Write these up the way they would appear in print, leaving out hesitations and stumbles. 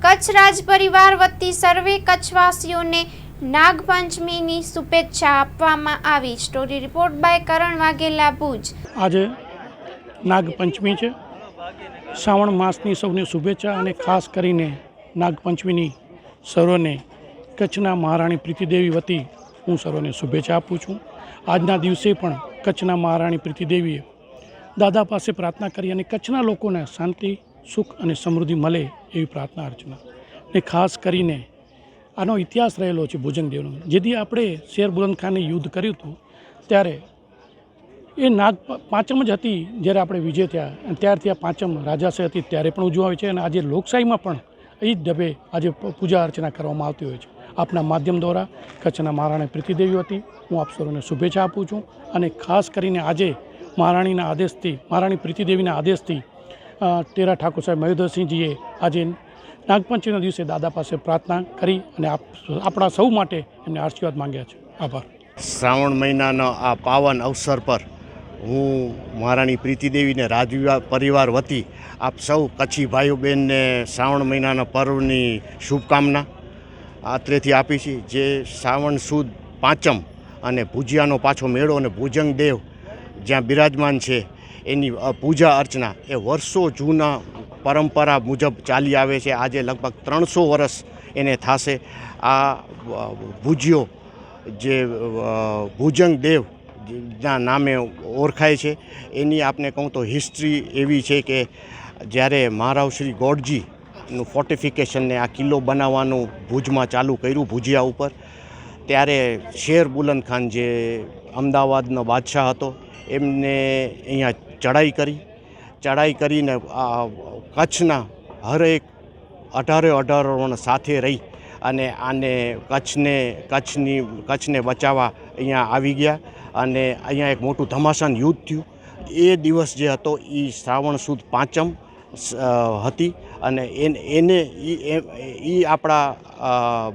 કચ્છ રાજ પરિવાર વતી સર્વે કચ્છવાસીઓને નાગપંચમીની શુભેચ્છા આપવામાં આવી। સ્ટોરી રિપોર્ટ બાય કરણ વાઘેલા, ભુજ। આજે નાગપંચમી છે। શ્રાવણ માસની સૌને શુભેચ્છા અને ખાસ કરીને નાગપંચમીની સર્વને કચ્છના મહારાણી પ્રીતિદેવી વતી હું સર્વને શુભેચ્છા આપું છું। આજના દિવસે પણ કચ્છના મહારાણી પ્રીતિદેવીએ દાદા પાસે પ્રાર્થના કરી અને કચ્છના લોકોને શાંતિ, સુખ અને સમૃદ્ધિ મળે એવી પ્રાર્થના અર્ચના ને ખાસ કરીને આનો ઇતિહાસ રહેલો છે ભુજંગદેવનો। જેથી આપણે શેર બુલંદખાને યુદ્ધ કર્યું હતું ત્યારે એ નાગ પાંચમ જ હતી જ્યારે આપણે વિજય થયા, અને ત્યારથી આ પાંચમ રાજાશાહી હતી ત્યારે પણ ઉજવાય છે અને આજે લોકશાહીમાં પણ એ જ ઢબે આજે પૂજા અર્ચના કરવામાં આવતી હોય છે। આપના માધ્યમ દ્વારા કચ્છના મહારાણી પ્રીતિદેવી વતી હું આપ સૌને શુભેચ્છા આપું છું અને ખાસ કરીને આજે મહારાણીના આદેશથી, મહારાણી પ્રીતિદેવીના આદેશથી ટેરા ઠાકોર સાહેબ મયુધરસિંહજીએ આજે નાગપંચમીના દિવસે દાદા પાસે પ્રાર્થના કરી અને આપણા સૌ માટે એમને આશીર્વાદ માંગ્યા છે। આભાર। શ્રાવણ મહિનાના આ પાવન અવસર પર હું મહારાણી પ્રીતિદેવીને રાજ પરિવાર વતી આપ સૌ કચ્છી ભાઈઓ બહેનને શ્રાવણ મહિનાના પર્વની શુભકામના આત્રેથી આપી છે। જે શ્રાવણ સુદ પાંચમ અને ભુજિયાનો પાછો મેળો અને ભુજંગદેવ જ્યાં બિરાજમાન છે એની પૂજા અર્ચના એ વર્ષો જૂના પરંપરા મુજબ ચાલી આવે છે। આજે લગભગ 300 વર્ષ એને થશે। આ ભુજિયો જે ભુજંગદેવના નામે ઓળખાય છે એની આપણે કહું તો હિસ્ટ્રી એવી છે કે જ્યારે મહારાવ શ્રી ગોડજીનું ફોર્ટિફિકેશનને આ કિલ્લો બનાવવાનું ભુજમાં ચાલુ કર્યું ભુજિયા ઉપર, ત્યારે શેર બુલંદખાન જે અમદાવાદનો બાદશાહ હતો એમને અહીંયા ચડાઈ કરીને કચ્છના હરેક 18 સાથે રહી અને આને કચ્છને બચાવવા અહીંયા આવી ગયા અને અહીંયા એક મોટું ધમાસાન યુદ્ધ થયું। એ દિવસ જે હતો એ શ્રાવણ સુદ પાંચમ હતી અને એને આપણા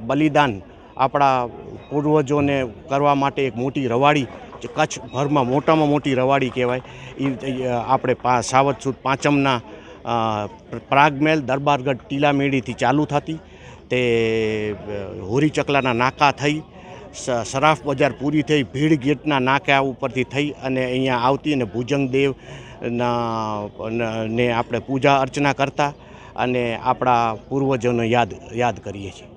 બલિદાન આપણા પૂર્વજોને કરવા માટે એક મોટી રવાડી, કચ્છભરમાં મોટામાં મોટી રવાડી કહેવાય એ આપણે સાવજ સુદ પાંચમના પ્રાગમેલ દરબારગઢ ટીલામેડીથી ચાલુ થતી, તે હોરી ચકલાના નાકા થઈ, સરાફ બજાર પૂરી થઈ, ભીડ ગેટના નાકા ઉપરથી થઈ અને અહીંયા આવતી અને ભુજંગદેવના ને આપણે પૂજા અર્ચના કરતા અને આપણા પૂર્વજોને યાદ કરીએ છીએ।